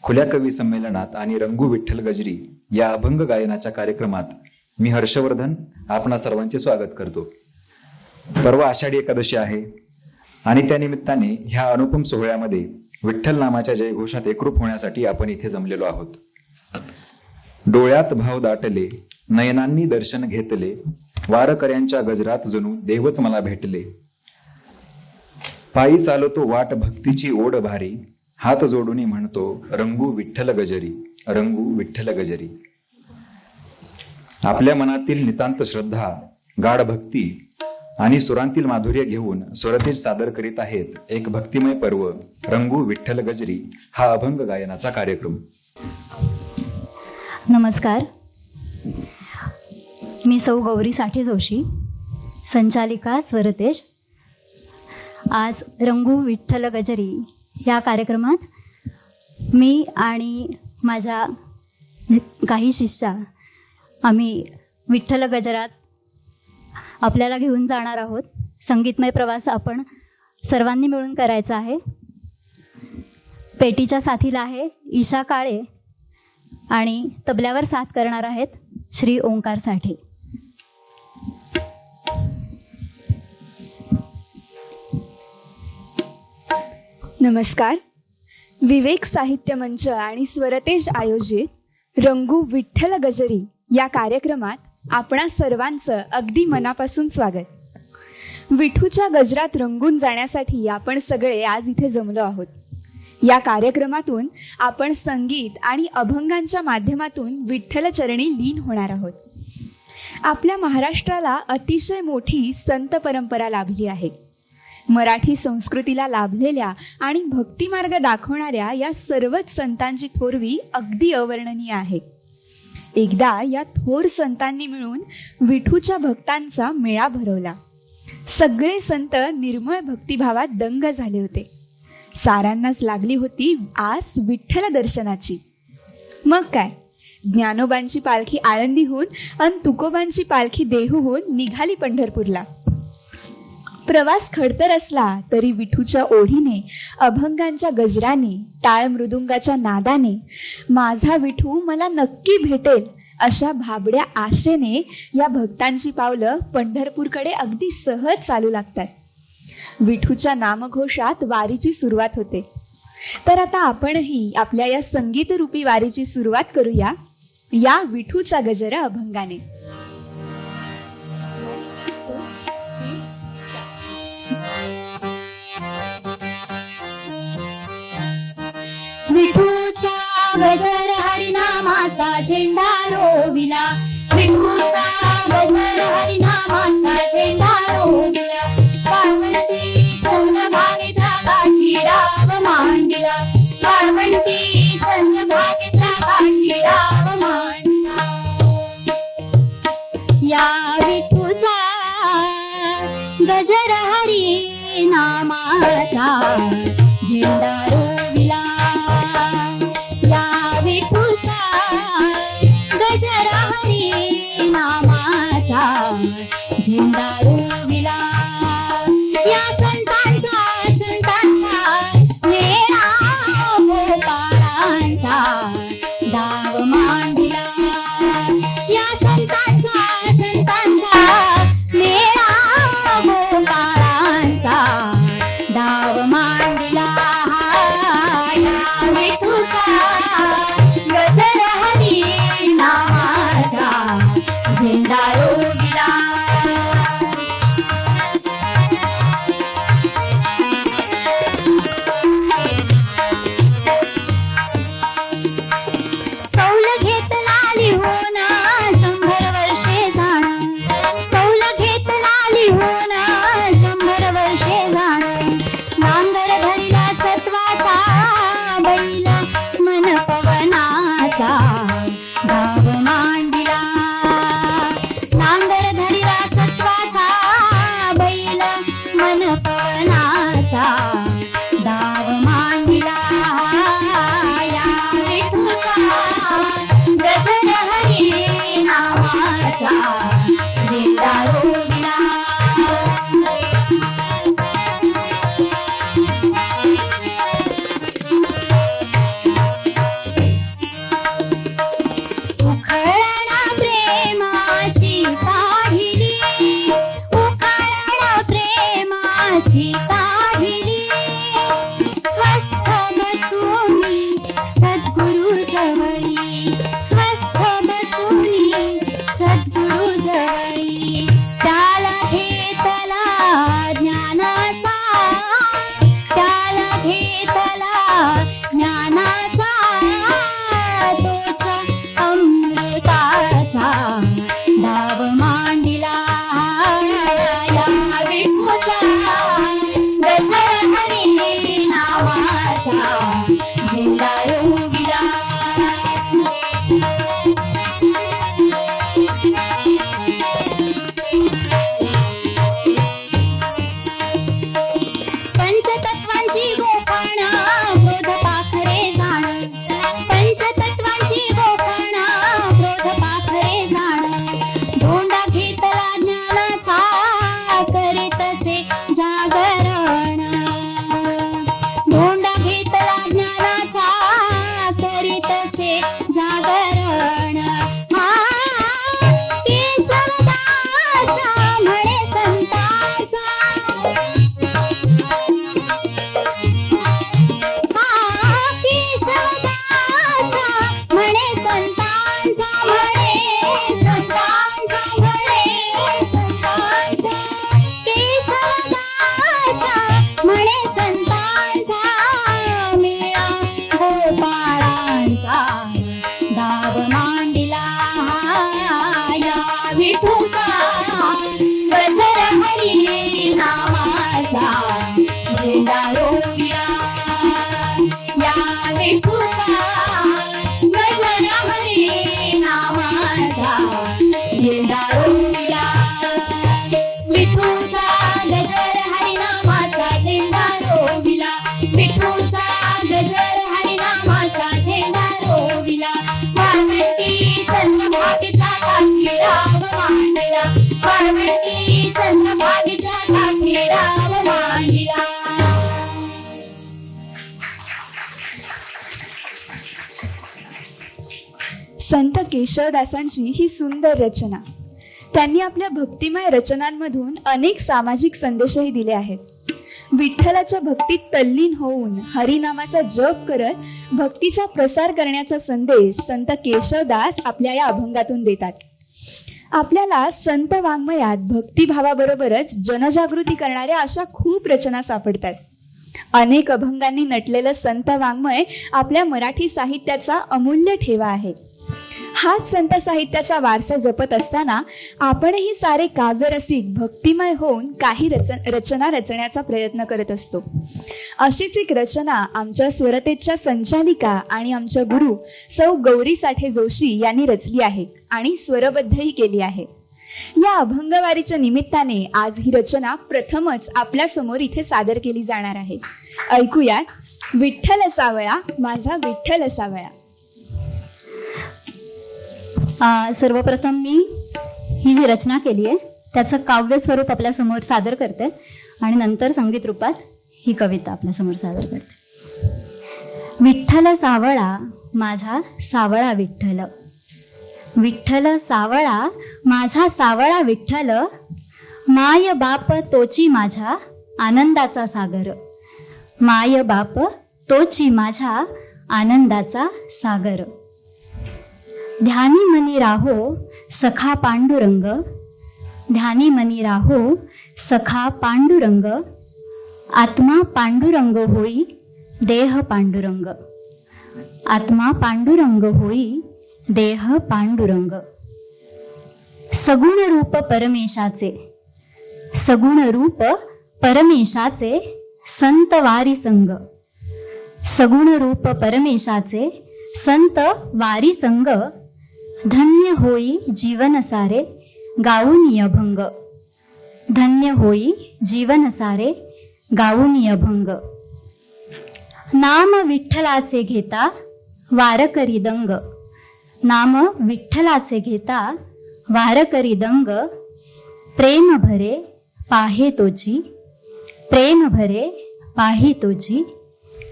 खुल्या कवी संमेलनात आणि रंगू विठ्ठल गजरी या अभंग गायनाच्या कार्यक्रमात मी हर्षवर्धन आपणा सर्वांचे स्वागत करतो. परवा आषाढी एकादशी आहे आणि त्या निमित्ताने ह्या अनुपम सोहळ्यामध्ये विठ्ठल नामाच्या जयघोषात एकरूप होण्यासाठी आपण इथे जमलेलो आहोत. डोळ्यात भाव दाटले, नयनांनी दर्शन घेतले, वारकऱ्यांच्या गजरात जणू देवच मला भेटले. पायी चालतो वाट भक्तीची ओढ भारी, हात जोडून म्हणतो रंगू विठ्ठल गजरी, रंगू विठ्ठल गजरी. आपल्या मनातील नितांत श्रद्धा, गाढ भक्ती आणि सुरांतील माधुर्य घेऊन स्वरतेज सादर करीत आहेत एक भक्तिमय पर्व रंगू विठ्ठल गजरी हा अभंग गायनाचा कार्यक्रम. नमस्कार, मी सौ गौरी साठे जोशी, संचालिका स्वरतेज. आज रंगू विठ्ठल गजरी या कार्यक्रमात मी आणि माझ्या काही शिष्या आम्ही विठ्ठल गजरात आपल्याला घेऊन जाणार आहोत. संगीतमय प्रवास आपण सर्वांनी मिळून करायचा आहे. पेटीच्या साथीला आहे ईशा काळे आणि तबल्यावर साथ करणार आहेत श्री ओंकार साठे. नमस्कार. विवेक साहित्य मंच आणि स्वरतेज आयोजित रंगू विठ्ठल गजरी या कार्यक्रमात आपणा सर्वांचं अगदी मनापासून स्वागत. विठूच्या गजरात रंगून जाण्यासाठी आपण सगळे आज इथे जमलो आहोत. या कार्यक्रमातून आपण संगीत आणि अभंगांच्या माध्यमातून विठ्ठलचरणी लीन होणार आहोत. आपल्या महाराष्ट्राला अतिशय मोठी संत परंपरा लाभली आहे. मराठी संस्कृतीला लाभलेल्या आणि भक्तिमार्ग दाखवणाऱ्या या सर्वच संतांची थोरवी अगदी अवर्णनीय आहे. एकदा या थोर संतांनी मिळून विठूच्या भक्तांचा मेळा भरवला. सगळे संत निर्मळ भक्तिभावात दंग झाले होते. सारांनाच लागली होती आस विठ्ठल दर्शनाची. मग काय, ज्ञानोबांची पालखी आळंदीहून आणि तुकोबांची पालखी देहूहून निघाली पंढरपूरला. प्रवास खडतर असला तरी विठूच्या ओढीने, अभंगांच्या गजराने, टाळ मृदुंगाच्या नादाने माझा विठू मला नक्की भेटेल अशा भाबड्या आशेने या भक्तांची पावलं पंढरपूरकडे अगदी सहज चालू लागतात. विठूच्या नामघोषात वारीची सुरुवात होते. तर आता आपणही आपल्या या संगीतरूपी वारीची सुरुवात करूया या विठूचा गजर अभंगाने. विठूचा गजर हरिनामाचा झेंडा रोविला, विठूचा गजर हरिनामाचा झेंडा रोविला. पार्वती चंद्रभागेच्या काठी राव मांडिला, पार्वती चंद्रभागेच्या काठी राव मांडिला. या विठूचा गजर हरिनामाचा झेंडा रोविला, या विठूचा गजर हरी नामाचा झेंडा रोविला. या संतांचा मेळा गोपाळांचा डाव मांडिला, या संतांचा मेळा गोपाळांचा डाव मांडिला. गजर हरी नामाचा झेंडा रोविला. कौल घेतला लिहून 100 वर्षे जाण, कौल घेतला लिहून 100 वर्षे जाण. नांगर धरिला सत्वाचा बैल मन पवनाचा डाव मांडिला. नांगर धरिला सत्वाचा बैल मन पवनाचा डाव मांडिला. या विठूचा गजर हरी नामाचा झेंडा रोविला. मनाचा झेंडा रोविला. पंचतत्वांची गोपणा क्रोध पाखरे जाण, पंचतत्वांची गोपणा क्रोध पाखरे जाण. धोंडा घेतला ज्ञानाचा करीतसे जागरण, धोंडा घेतला ज्ञानाचा करीतसे जागरण. हा केशवदासा म्हणे संताचा, केशवदासा म्हणे संतांचा, म्हणे संतांचा, म्हणे संतांचा. केशवदासा म्हणे संतांचा, मेळा गोपाळांचा दाव मांडिला. या विठूचा गजर हरी नामाचा झेंडा रोविला. या विठूचा गजर हरी नामाचा झेंडा रोविला. विठूचा गजर हरी नामाचा झेंडा रोविला. विठूचा गजर हरी नामाचा झेंडा रोविला. वाळवंटी चंद्रभागेच्या काठी राम मांडला, वाळवंटी चंद्रभागेच्या काठी राम मांडला. संत केशवदासांची ही सुंदर रचना. त्यांनी आपल्या भक्तिमय रचनांमधून अनेक सामाजिक संदेशही दिले आहेत. विठ्ठलाच्या भक्तीत तल्लीन होऊन हरिनामाचा जप करत भक्तीचा प्रसार करण्याचा संदेश संत केशवदास आपल्या या अभंगातून देतात. आपल्याला संत वाङ्मयात भक्तिभावाबरोबरच जनजागृती करणाऱ्या अशा खूप रचना सापडतात. अनेक अभंगांनी नटलेलं संत वाङ्मय आपल्या मराठी साहित्याचा अमूल्य ठेवा आहे. हाच संत साहित्याचा वारसा जपत असताना आपणही सारे काव्यरसिक भक्तिमय होऊन काही रचना रचण्याचा प्रयत्न करत असतो. अशीच एक रचना आमच्या स्वरतेजच्या संचालिका आणि आमच्या गुरु सौ गौरी साठे जोशी यांनी रचली आहे आणि स्वरबद्धही केली आहे. या अभंगवारीच्या निमित्ताने आज ही रचना प्रथमच आपल्या समोर इथे सादर केली जाणार आहे. ऐकूयात, विठ्ठल सावळा माझा विठ्ठल सावळा. सर्वप्रथम मी ही जी रचना केली आहे त्याचं काव्य स्वरूप आपल्या समोर सादर करते आणि नंतर संगीत रूपात ही कविता आपल्या समोर सादर करते. विठ्ठल सावळा माझा सावळा विठ्ठल, विठ्ठल सावळा माझा सावळा विठ्ठल. माय बाप तोची माझ्या आनंदाचा सागर, माय बाप तोची माझ्या आनंदाचा सागर. ध्यानी मनी राहो सखा पांडुरंग, ध्यानी मनी राहो सखा पांडुरंग. आत्मा पांडुरंग होई देह पांडुरंग, आत्मा पांडुरंग होई देह पांडुरंग. सगुण रूप परमेशाचे, सगुण रूप परमेशाचे संत वारी संग, सगुण रूप परमेशाचे संत वारी संग. धन्य होई जीवन सारे गाऊनी अभंग, धन्य होई जीवन सारे गाऊनी अभंग. नाम विठ्ठलाचे घेता वारकरी दंग, नाम विठ्ठलाचे घेता वारकरी दंग. प्रेम भरे पाहे तोची, प्रेम भरे पाहे तोची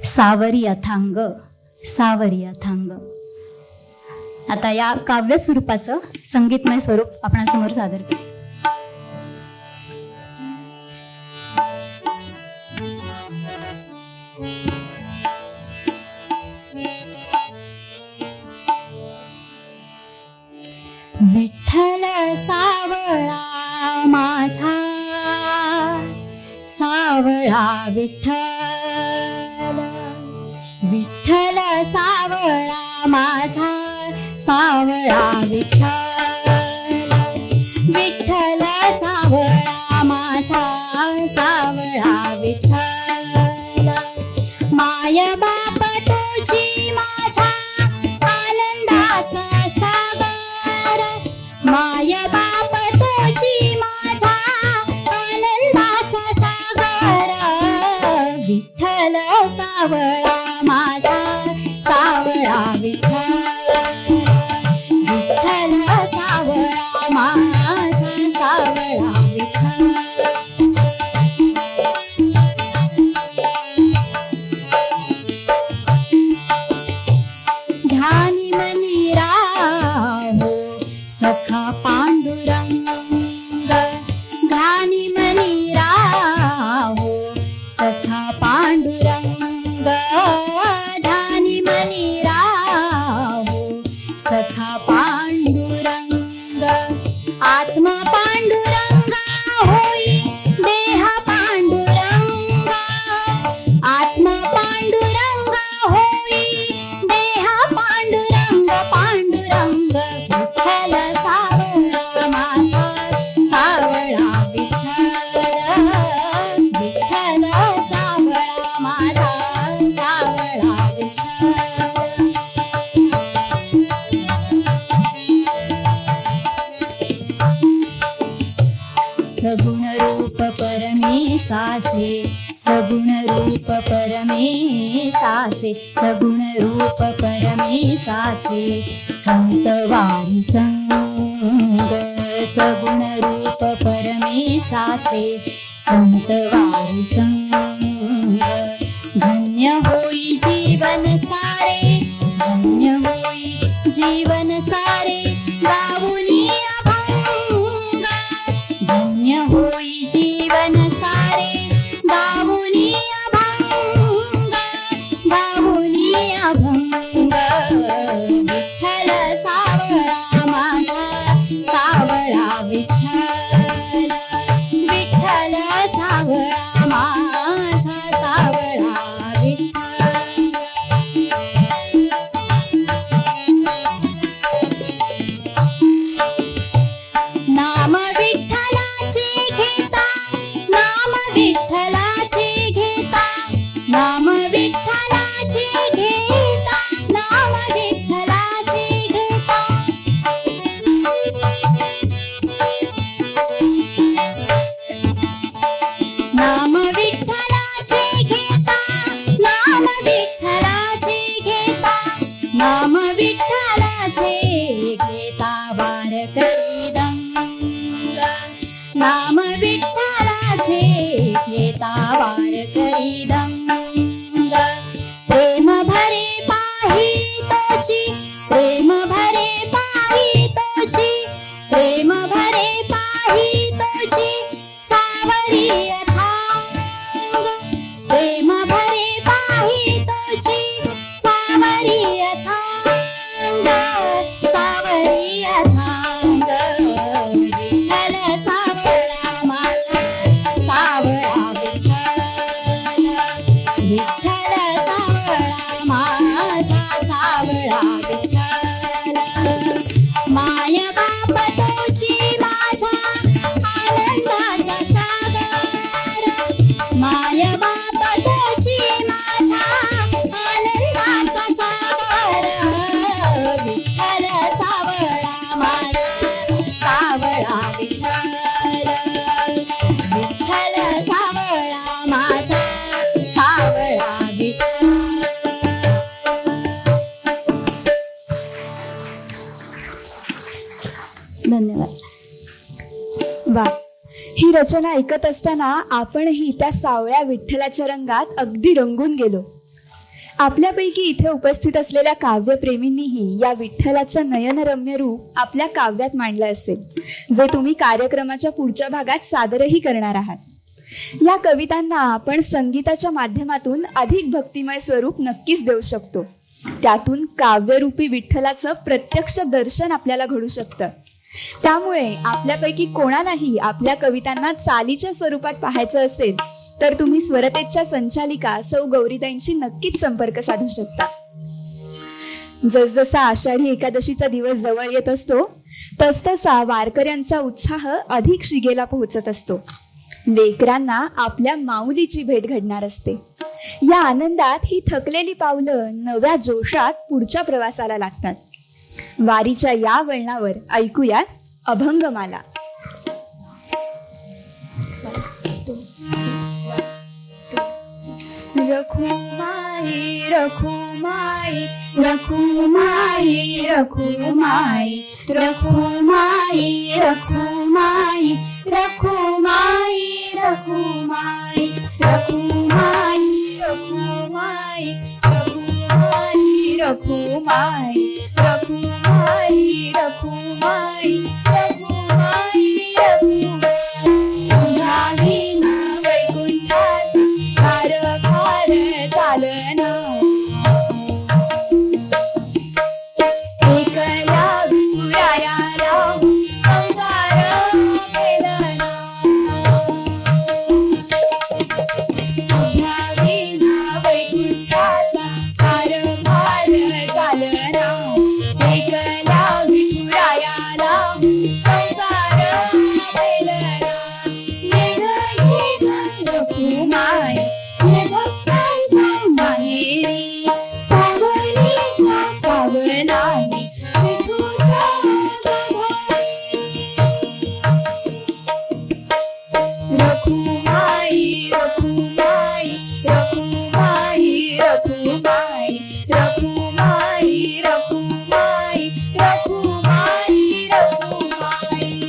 सावरी अथांग, सावरी अथांग. आता या काव्य स्वरूपाचं संगीतमय स्वरूप आपणासमोर सादर करू. विठ्ठल सावळा माझा सावळा विठ्ठल, विठ्ठल सावळा माझा सावळा विठ्ठल, विठ्ठल सावळा माझा सावळा विठ्ठल. माय माय बाप तुझी माझा आनंदाचा सागर, माय बाप तुझी माझा आनंदाचा सागर, विठ्ठल सावळा माझा सावळा विठ्ठल, विठ्ठल सावळा माझा सावळा विठ्ठल. ध्यानी मनी राहो सखा पांडुरंग, ध्यानी मनी राहो सखा पांडुरंग, ध्यानी मनी राहो सखा पांडुरंग, आत्मा पांडुरंग होई देह पांडुरंग, आत्मा पांडुरंग होई देह पांडुरंग, पांडुरंग विठ्ठल सावळा माझा सावळा विठ्ठल, विठ्ठल सावळा माझा सावळा विठ्ठल. सगुण रूप परमेशाचे, सगुण रूप परमेशाचे, सगुण रूप परमेशाचे संत वारी संग, सगुण रूप परमेशाचे संत वारी संग, धन्य होई जीवन सारे, धन्य होई जीवन सारे गाऊनी अभंग, धन्य होई जीवन सारे गाऊनी अभंग, गाऊनी अभंग, विठ्ठल सावळा माझा सावळा विठ्ठल, विठ्ठल सावळा माझा सावळा विठ्ठल. नाम विठ्ठलाचे घेता, नाम विठ्ठलाचे घेता, नाम विठ्ठलाचे घेता, नाम विठ्ठलाचे घेता, नाम विठ्ठलाचे घेता, नाम विठ्ठलाचे घेता, नाम विठ्ठलाचे घेता वारकरी दंग, नाम विठ्ठलाचे घेता वारकरी दंग, प्रेम भरे पाही तोची, प्रेम भरे पाही तोची, प्रेम भरे पाही तोची सावरी अथांग, प्रेम भरे पाही तोची सावरी अथांग, सावरी अथांग, विठ्ठल सावळा माझा सावळा विठ्ठल, विठ्ठल सावळा माझा सावळा विठ्ठल. माय बाप तुझी माझा आनंदाचा सागर, माय बाप तुझी माझा आनंदाचा सागर, विठ्ठल सावळा माझा सावळा विठ्ठल, विठ्ठल सावळा माझा सावळा विठ्ठल. धन्यवाद. वा, ही रचना ऐकत असताना आपणही त्या सावळ्या विठ्ठलाच्या रंगात अगदी रंगून गेलो. आपल्यापैकी इथे उपस्थित असलेल्या काव्यप्रेमींनीही या विठ्ठलाचं नयनरम्य रूप आपल्या काव्यात मांडलं असेल, जे तुम्ही कार्यक्रमाच्या पुढच्या भागात सादरही करणार आहात. या कवितांना आपण संगीताच्या माध्यमातून अधिक भक्तिमय स्वरूप नक्कीच देऊ शकतो. त्यातून काव्यरूपी विठ्ठलाचं प्रत्यक्ष दर्शन आपल्याला घडू शकतं. त्यामुळे आपल्यापैकी कोणालाही आपल्या कवितांना चालीच्या स्वरूपात पाहायचं असेल तर तुम्ही स्वरतेजच्या संचालिका सौ गौरीताईंशी नक्कीच संपर्क साधू शकता. जसजसा आषाढी एकादशीचा दिवस जवळ येत असतो तसतसा वारकऱ्यांचा उत्साह अधिक शिगेला पोहोचत असतो. लेकरांना आपल्या माऊलीची भेट घडणार असते. या आनंदात ही थकलेली पावलं नव्या जोशात पुढच्या प्रवासाला लागतात. वारीच्या या वळणावर ऐकूयात अभंगमाला. रखुमाई रखुमाई रखुमाई रखुमाई रखुमाई रखुमाई रखुमाई रखुमाई रखुमाई रखुमाई रखुमाई रखुमाई रखुमाई रखुमाई रखुमाई तुझ्या विना वैकुंठाचा खार खार चालना एकल्या विठुरायाला संसार वेदना तुझ्या विना वैकुंठाचा खार खार चालना एकल्या विठुरायाला संसार वेदना येन येन रखुमाई ये भक्तांच्या माहेरी सावलीच्या सावलानी विठूच्या रखुमाई रखुमाई रखुमाई रखुमाई रखुमाई रखुमाई रखुमाई रखुमाई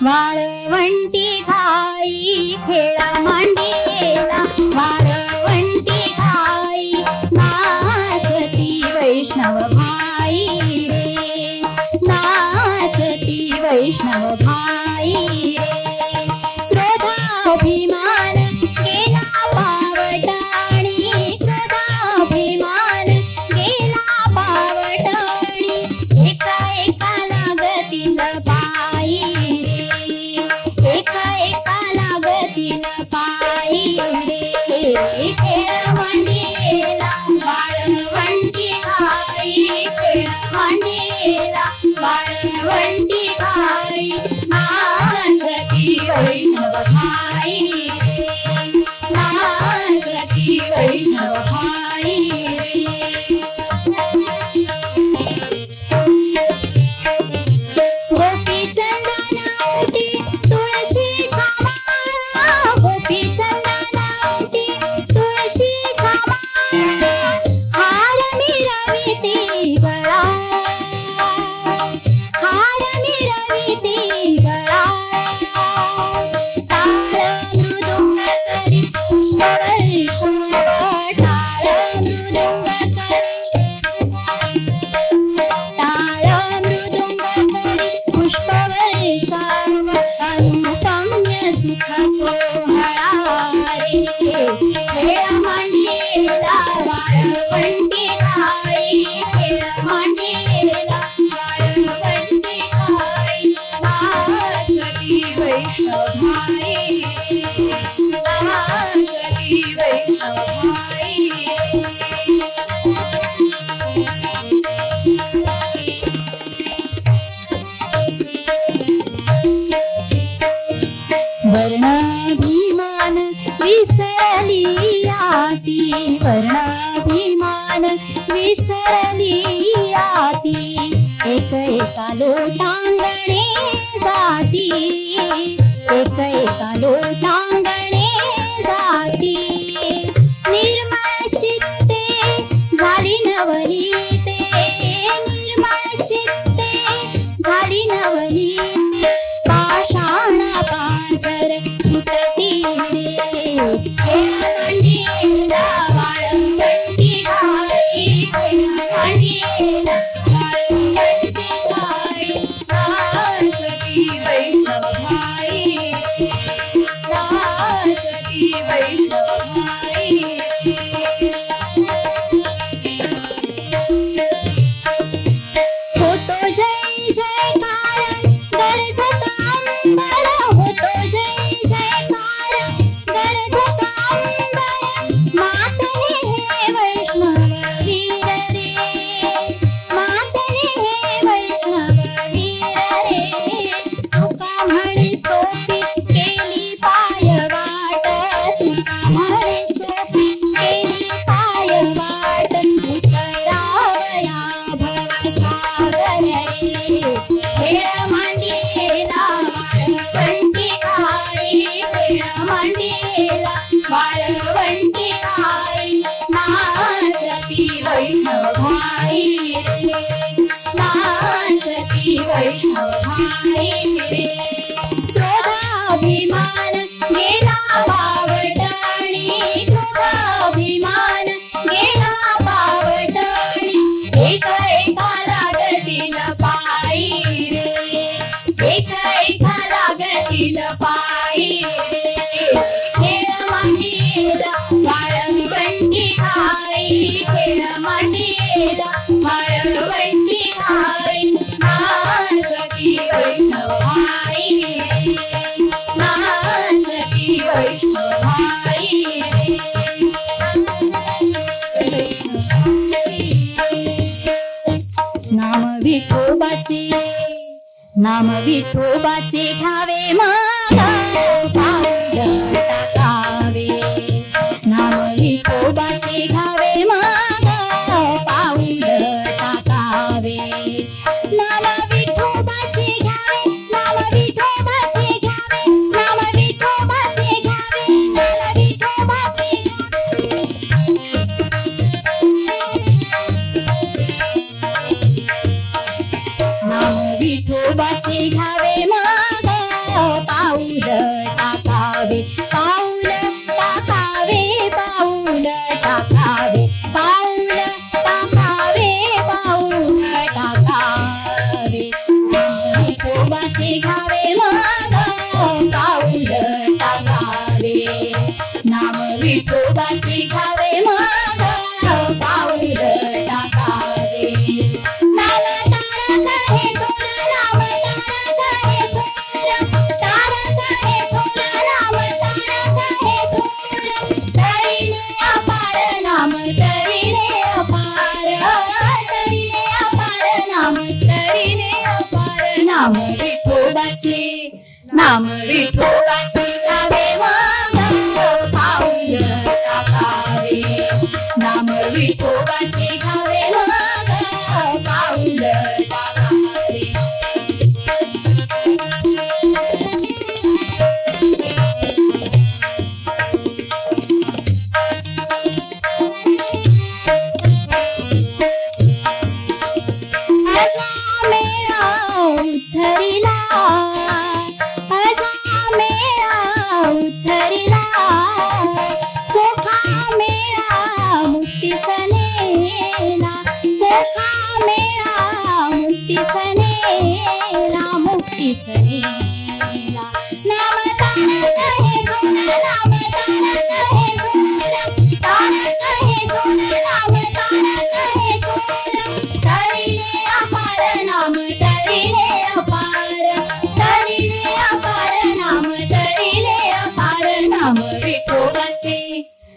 वाळवंटी खाई खेळा मांडीला वाळवंटी खाई नाचती वैष्णव भाई रे नाचती वैष्णव भाई रे क्रोधाभिमान गेला पावटाणी क्रोधाभिमान गेला पावटाणी एका एका लागतील पायी एका एका लागतील पायी रे खेळ मांडीला वाळवंटी खाई खेळ मांडीला वाळवंटी खाई नाचती वैष्णव भाई रे नाचती वैष्णव भाई रे गोपी चंदनावटी तुळशीच्या माळा गोपी आई खेळ मांडीला वाळवंटी आई खेळ मांडीला वाळवंटी आई नाचती वैष्णवाई नाचती वैष्णवाई वर्णाभिमान विसरली आती वर्णाभिमान विसरली आती एक एका लोटांगणे जाती एक एका लोटांगणे जाती निर्मळ चित्ते झाली नवनीते निर्मळ चित्ते झाली नवनीते पाषाण पांजर तुटती रे खेळांडीला वाळवंटी आई खेळांडीला वाळवंटी आई नाचती वैष्णवाई नाचती वैष्णवाई होतो जय जयकार गरजत अंबर होतो जय जयकार गरजत अंबर मातले हे वैष्णव वीर रे मातले हे वैष्णव वीर रे तुका म्हणे सोपी केली पाय वाट तुका म्हणे सोपी केली पाय वाट उतरावया भवसागर रे खेळ मांडीला वाळवंटी आई खेळ मांडीला वाळवंटी आई नाचती वैष्णवाई रे नाचती वैष्णवाई रे क्रोधाभिमान गेला बावटणी क्रोधाभिमान गेला बावटणी एका एका लागतील पायी रे एका एका लागतील पायी रे खेळ मांडीला वाळवंटी आई खेळ मांडीला वाळवंटी आई नाचती वैष्णवाई रे नाचती वैष्णवाई रे नाम विठोबाचे घ्यावे मला पाऊल टाकावे नाम विठोबाचे घ्यावे मला पाऊल टाकावे नाम विठोबाचे घ्यावे नाम विठोबाचे घ्यावे नाम विठोबाचे घ्यावे नाम विठोबाचे नाम विठोबाचे घ्यावे मग पाऊल टाकावे पाऊल टाकावे पाऊल टाकावे पाऊल टाकावे पाऊल टाकावे नाम विठोबाचे घ्यावे मग पाऊल टाकावे नाम विठोबाचे घ्यावे मग पाऊल टाकावे नाम विठोबाचे घ्यावे मग पाऊल टाकावे नाम विठोबाचे घ्यावे मग पाऊल टाकावे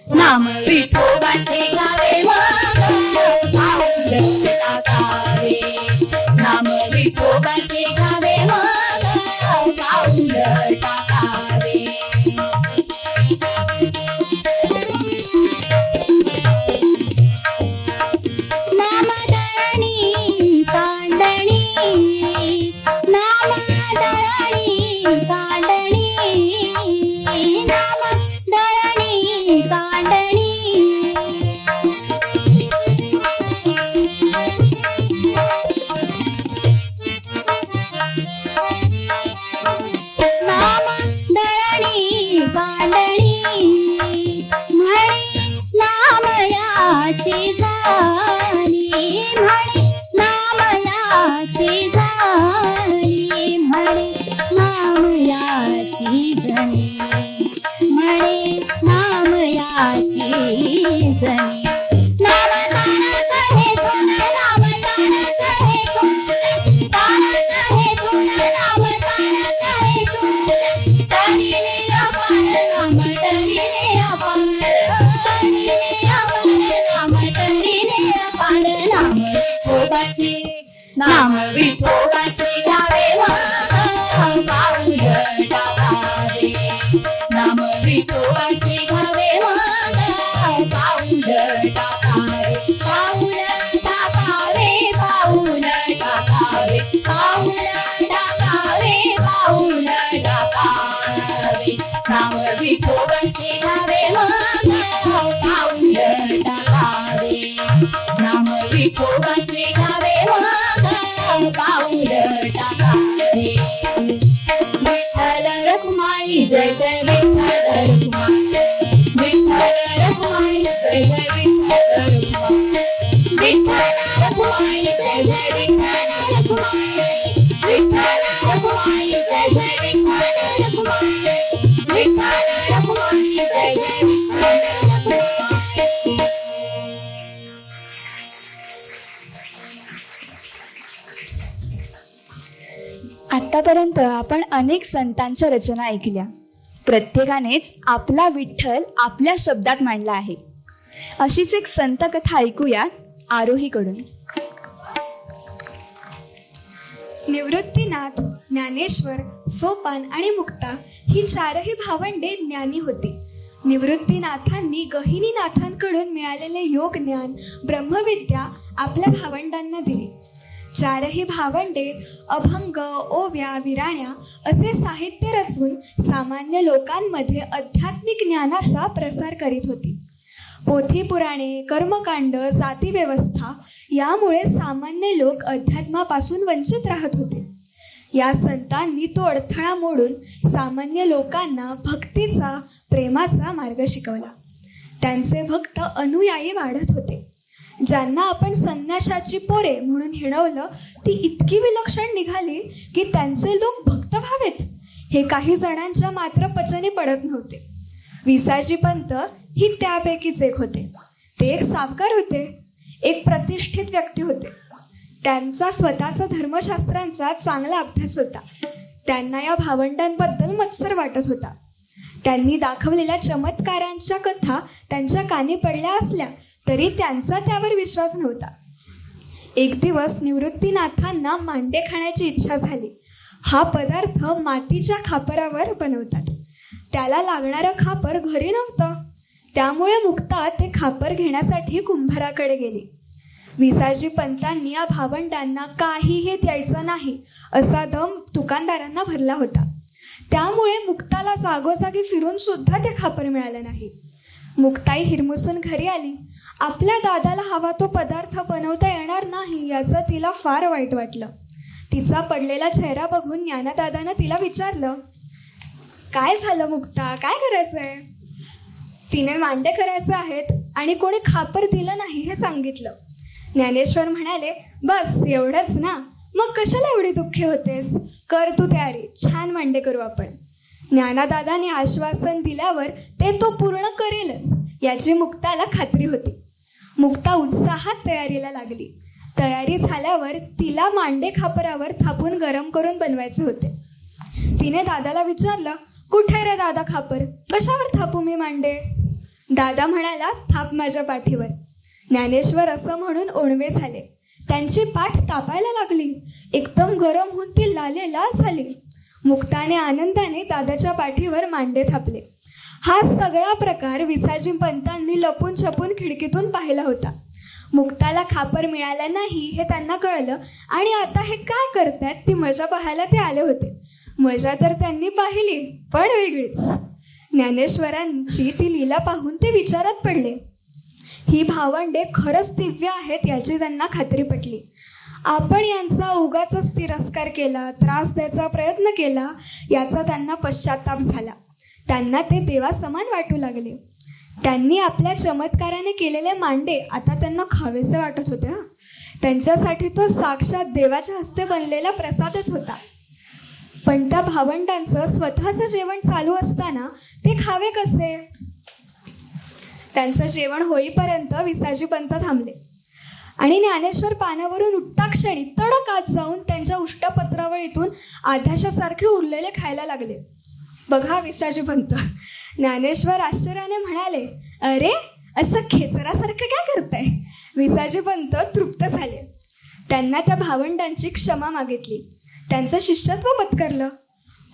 नाम विठोबाचे घ्यावे मग पाऊल टाकावे. नाम विठोबाचे घ्यावे मग पाऊल टाकावे. नामदळणी कांडणी नामदळणी कांडणी नामदळणी कांडणी नामदळणी कांडणी म्हणे नाम याची झाली म्हणे नाम याची झाली म्हणे नाम याची जनी म्हणे नाम याची जनी. नाम तारक हे गुण नाम तारक हे गुण तारक हे गुण नाम तारक हे गुण तनिले अपार नाम तनिले अपार तनिले अपार नाम तनिले अपार. नाम विठोबाचे नाम विठोबाचे घ्यावे मग पाऊल टाकावे. नाम विठोबाचे घ्यावे मग पाऊल टाकावे. पाऊल टाकावे पाऊल टाकावे पाऊल टाकावे पाऊल टाकावे. नाम विठोबाचे घ्यावे मग पाऊल टाकावे. नाम विठोबाचे घ्यावे मग पाऊल टाकावे. विठ्ठल रखुमाई जय जय विठ्ठल रखुमाई विठ्ठल रखुमाई जय जय विठ्ठल रखुमाई विठ्ठल रखुमाई जय जय विठ्ठल रखुमाई विठ्ठल रखुमाई जय जय विठ्ठल रखुमाई विठ्ठल रखुमाई जय जय विठ्ठल रखुमाई. आतापर्यंत आपण अनेक संतांच्या रचना ऐकल्या. प्रत्येकानेच आपला विठ्ठल आपल्या शब्दात मांडला आहे. अशीच एक संत कथा ऐकूया आरोहीकडून. निवृत्तीनाथ, ज्ञानेश्वर, सोपान आणि मुक्ता ही चारही भावंडे ज्ञानी होती. निवृत्तीनाथांनी गहिनीनाथांकडून मिळालेले योग ज्ञान, ब्रह्मविद्या आपल्या भावंडांना दिली. चारही भावंडे अभंग, ओव्या, विराण्या असे साहित्य रचून सामान्य लोकांमध्ये आध्यात्मिक ज्ञानाचा प्रसार करीत होती. पोथी पुराणे, कर्मकांड, जातीव्यवस्था यामुळे सामान्य लोक अध्यात्मापासून वंचित राहत होते. या संतांनी तो अडथळा मोडून सामान्य लोकांना भक्तीचा, प्रेमाचा मार्ग शिकवला. त्यांचे भक्त अनुयायी वाढत होते. ज्यांना आपण संन्याशाची पोरे म्हणून हिणवलं ती इतकी विलक्षण निघाली की त्यांचे लोक भक्त व्हावेत हे काही जणांच्या मात्र पचनी पडत नव्हते. विसाजी पंत ही त्यापैकीच एक होते. ते एक सावकार होते, एक प्रतिष्ठित व्यक्ती होते. त्यांचा स्वतःचा धर्मशास्त्रांचा चांगला अभ्यास होता. त्यांना या भावंडांबद्दल मत्सर वाटत होता. त्यांनी दाखवलेल्या चमत्कारांच्या कथा त्यांच्या कानी पडल्या असल्या तरी त्यांचा त्यावर विश्वास नव्हता. एक दिवस निवृत्तीनाथांना मांडे खाण्याची इच्छा झाली. हा पदार्थ मातीच्या खापरावर बनवतात. त्याला लागणारं खापर घरी नव्हतं. त्यामुळे मुक्ता ते खापर घेण्यासाठी कुंभाराकडे गेली. विसाजी पंतांनी या भावंडांना काहीही द्यायचं नाही असा दम दुकानदारांना भरला होता. त्यामुळे मुक्ताला जागोजागी फिरून सुद्धा ते खापर मिळालं नाही. मुक्ताई हिरमुसून घरी आली. आपल्या दादाला हवा तो पदार्थ बनवता येणार नाही याचं तिला फार वाईट वाटलं. तिचा पडलेला चेहरा बघून ज्ञानदादानं तिला विचारलं, काय झालं मुक्ता, काय करायचंय? तिने मांडे करायचे आहेत आणि कोणी खापर दिलं नाही हे सांगितलं. ज्ञानेश्वर म्हणाले, बस एवढंच ना, मग कशाला एवढी दुःखी होतेस? कर तू तयारी, छान मांडे करू आपण. ज्ञानदादाने आश्वासन दिल्यावर ते तो पूर्ण करेलच याची मुक्ताला खात्री होती. मुक्ता उत्साहात तयारीला लागली. तयारी झाल्यावर तिला मांडे खापरावर थापून गरम करून बनवायचे होते. तिने दादाला विचारलं, कुठे रे दादा खापर, कशावर थापू मी मांडे? दादा म्हणाला, थाप माझ्या पाठीवर. ज्ञानेश्वर असं म्हणून ओणवे झाले. त्यांची पाठ तापायला लागली. एकदम गरम होऊन ती लाल झाली. मुक्ताने आनंदाने दादाच्या पाठीवर मांडे थापले. हा सगळा प्रकार विसाजी पंतांनी लपून छपून खिडकीतून पाहिला होता. मुक्ताला खापर मिळालं नाही हे त्यांना कळलं आणि आता हे काय करतायत ती मजा पाहायला ते आले होते. मजा तर त्यांनी पाहिली, पण वेगळीच. ज्ञानेश्वरांची ती लीला पाहून ते विचारात पडले. ही भावंडे खरंच दिव्य आहेत याची त्यांना खात्री पटली. आपण यांचा उगाचच तिरस्कार केला, त्रास द्यायचा प्रयत्न केला याचा त्यांना पश्चाताप झाला. त्यांना ते देवासमान वाटू लागले. त्यांनी आपल्या चमत्काराने केलेले मांडे आता त्यांना खावेसे वाटत होते. त्यांच्यासाठी तो साक्षात देवाच्या हस्ते बनलेला प्रसादच होता. पण त्या भावंडांचं स्वतःचं जेवण चालू असताना ते खावे कसे? त्यांचं जेवण होईपर्यंत विसाजी पंत थांबले आणि ज्ञानेश्वर पानावरून उठता क्षणी तडक आत जाऊन त्यांच्या उष्टपत्रावळीतून आधाशासारखे उरलेले खायला लागले. बघा विसाजी पंत. ज्ञानेश्वर आश्चर्याने म्हणाले, अरे असं खेचरासारखं काय करताय? विसाजी पंत तृप्त झाले. त्यांना त्या भावंडांची क्षमा मागितली. त्यांचं शिष्यत्व पत्करलं.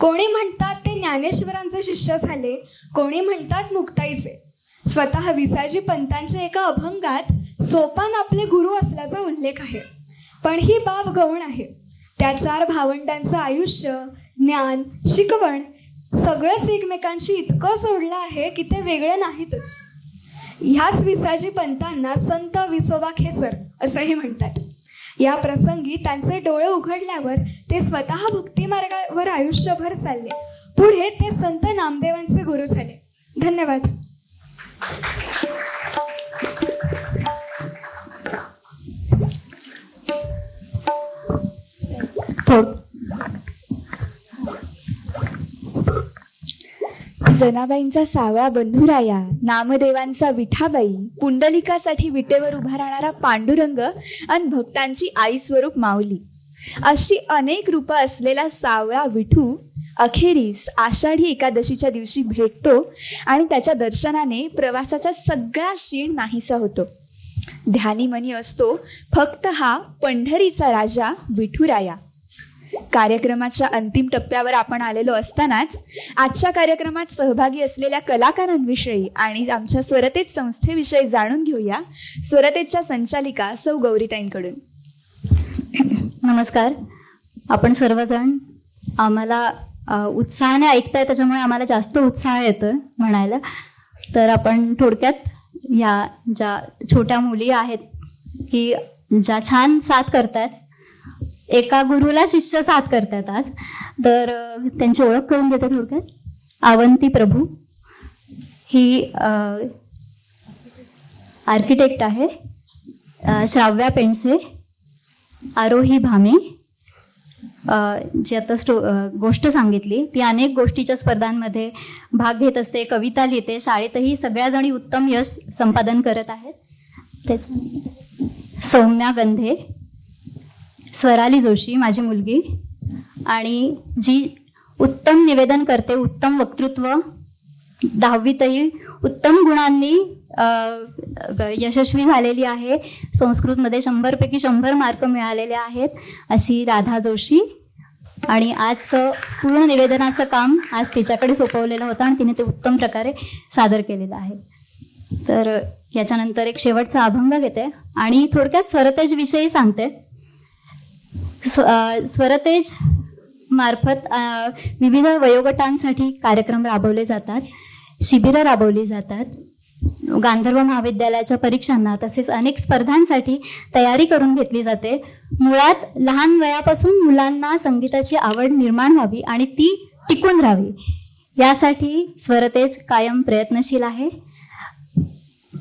कोणी म्हणतात ते ज्ञानेश्वरांचे शिष्य झाले, कोणी म्हणतात मुक्ताईचे. स्वतः विसाजी पंतांच्या एका अभंगात सोपान आपले गुरु असल्याचा उल्लेख आहे. पण ही बाब गौण आहे. त्या 4 भावंडांचं आयुष्य, ज्ञान, शिकवण सगळंच एकमेकांशी इतकं जोडलं आहे की ते वेगळे नाहीतच. ह्याच विसाजी पंतांना संत विसोबा खेचर असंही म्हणतात. या प्रसंगी त्यांचे डोळे उघडल्यावर ते स्वतः भक्ती मार्गावर आयुष्यभर चालले. पुढे ते संत नामदेवांचे गुरु झाले. धन्यवाद. जनाबाईंचा सावळा बंधुराया, नामदेवांचा विठाबाई, पुंडलिकासाठी विटेवर उभा राहणारा पांडुरंग आणि भक्तांची आई स्वरूप माऊली, अशी अनेक रूपं असलेला सावळा विठू अखेरीस आषाढी एकादशीच्या दिवशी भेटतो आणि त्याच्या दर्शनाने प्रवासाचा सगळा शीण नाहीसा होतो. ध्यानी मनी असतो फक्त हा पंढरीचा राजा विठुराया. कार्यक्रमाच्या अंतिम टप्प्यावर आपण आलेलो असतानाच आजच्या कार्यक्रमात सहभागी असलेल्या कलाकारांविषयी आणि आमच्या स्वरतेज संस्थेविषयी जाणून घेऊया स्वरतेजच्या संचालिका सौ गौरीताईंकडून. नमस्कार. आपण सर्वजण आम्हाला उत्साहाने ऐकताय, त्याच्यामुळे आम्हाला जास्त उत्साह येतोय म्हणायला. तर आपण थोडक्यात या ज्या छोट्या मुली आहेत की ज्या छान साथ करतात, एका गुरुला शिष्य साथ करतात आज, तर त्यांची ओळख करून देते थोडक्यात. अवंती प्रभू ही आर्किटेक्ट आहे. श्राव्या पेंडसे, आरोही भामे, जी आता गोष्ट सांगितली ती अनेक गोष्टीच्या स्पर्धांमध्ये भाग घेत असते, कविता लिहिते, शाळेतही सगळ्याजणी उत्तम यश संपादन करत आहेत. त्याच्या सौम्या गंधे, स्वराली जोशी माझी मुलगी, आणि जी उत्तम निवेदन करते, उत्तम वक्तृत्व, 10वीतही उत्तम गुणांनी यशस्वी झालेली आहे. संस्कृतमध्ये 100 पैकी 100 मार्क मिळालेले आहेत अशी राधा जोशी. आणि आज पूर्ण निवेदनाचं काम आज तिच्याकडे सोपवलेलं होतं आणि तिने ते उत्तम प्रकारे सादर केलेलं आहे. तर याच्यानंतर एक शेवटचा अभंग घेते आणि थोडक्यात स्वरतेज विषयी सांगते. स्वरतेज मार्फत विविध वयोगटांसाठी कार्यक्रम राबवले जातात, शिबिरं राबवली जातात. गांधर्व महाविद्यालयाच्या परीक्षांना तसेच अनेक स्पर्धांसाठी तयारी करून घेतली जाते. मुळात लहान वयापासून मुलांना संगीताची आवड निर्माण व्हावी आणि ती टिकून राहावी यासाठी स्वरतेज कायम प्रयत्नशील आहे.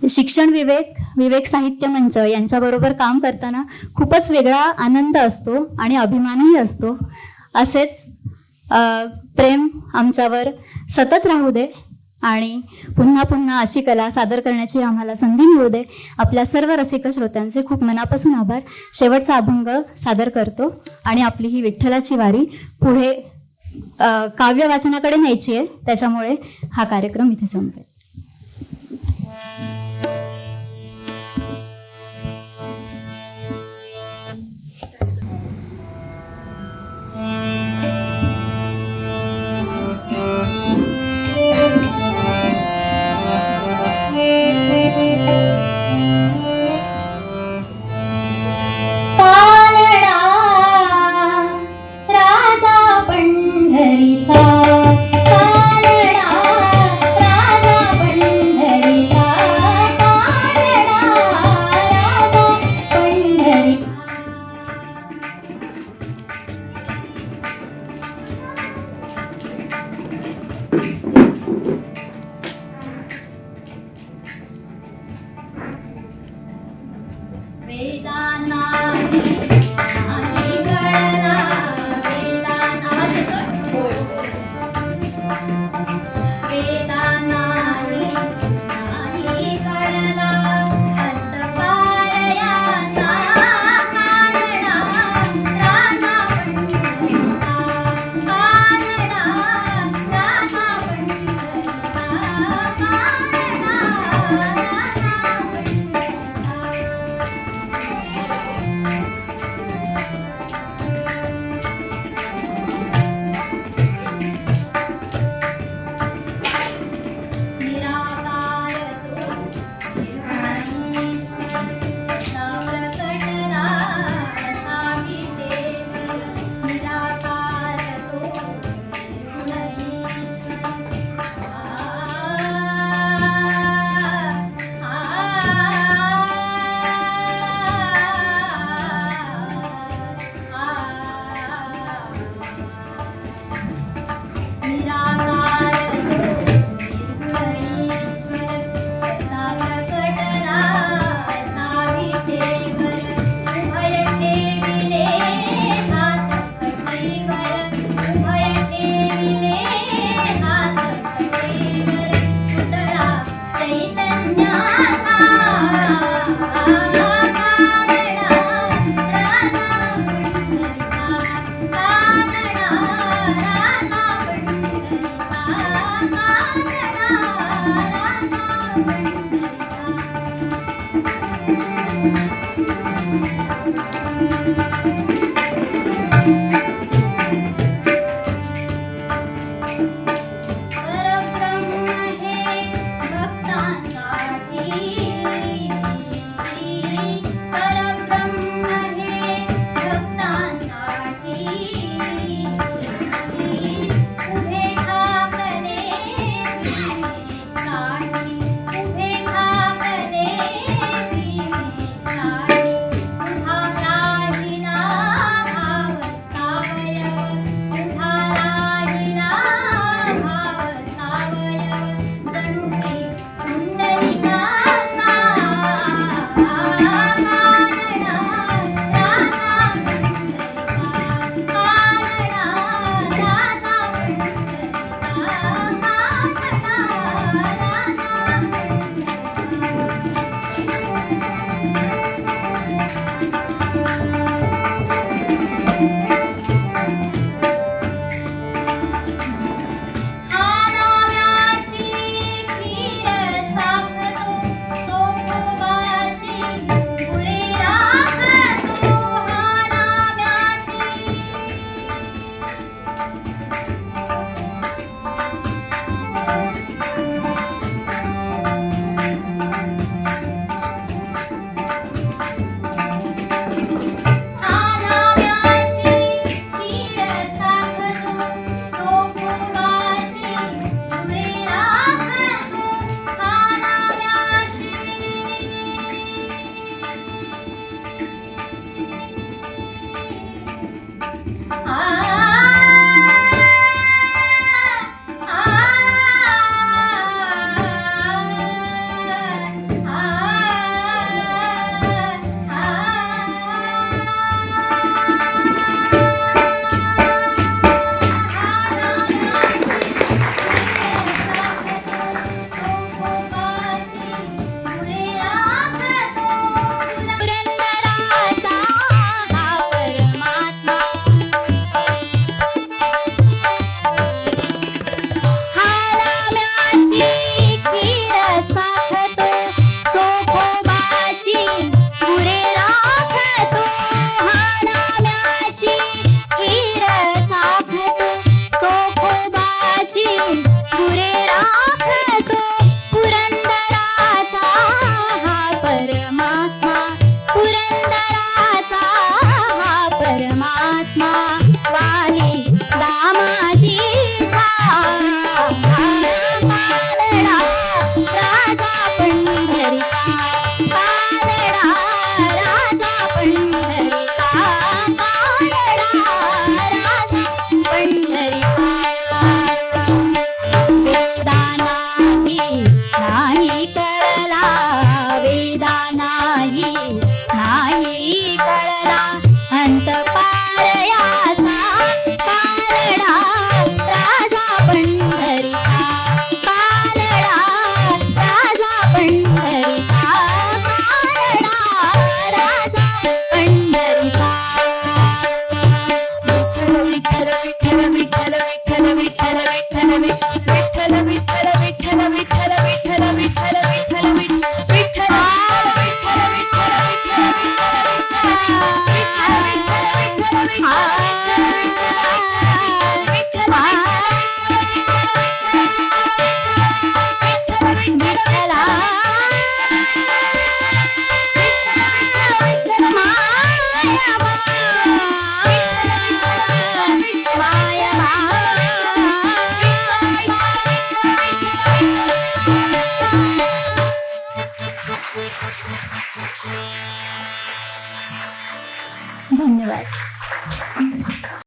शिक्षण विवेक साहित्य मंच यांच्याबरोबर काम करताना खूपच वेगळा आनंद असतो आणि अभिमानही असतो. असेच प्रेम आमच्यावर सतत राहू दे आणि पुन्हा पुन्हा अशी कला सादर करण्याची आम्हाला संधी मिळू दे. आपल्या सर्व रसिक श्रोत्यांचे खूप मनापासून आभार. शेवटचा अभंग सादर करतो आणि आपली ही विठ्ठलाची वारी पुढे काव्य वाचनाकडे न्यायची आहे, त्याच्यामुळे हा कार्यक्रम इथे संपेल. कानडा राजा पंढरीचा, कानडा राजा पंढरीचा, कानडा राजा पंढरीचा. वेदानाही नाही गणना, वेदानाही नाही गणना, अंतपारयाचा कानडा राजा पंढरीचा, कानडा राजा पंढरीचा, कानडा राजा पंढरीचा. निराकार तो निर्गुणईश, असा प्रकटला असा विदेव. निराकार तो निर्गुणईश, कुंडलिकाचा परमात्मा पुरंदराचा हा परमात्मा वाली दामाजीचा पारडा राजा पंढरीचा पारडा राजा पंढरीचा पारडा राजा पंढरीचा वेदा नाही कळला वेदा नाही कळला अंत पारयाचा पारडा राजा पंढरीचा पारडा राजा पंढरीचा पारडा राजा पंढरीचा विठ्ठल विठ्ठल विठ्ठल विठ्ठल विठ्ठल विठ्ठल विठ्ठल विठ्ठल विठ्ठल विठ्ठल विठ्ठल विठ्ठल विठ्ठल विठ्ठल विठ्ठल धन्यवाद.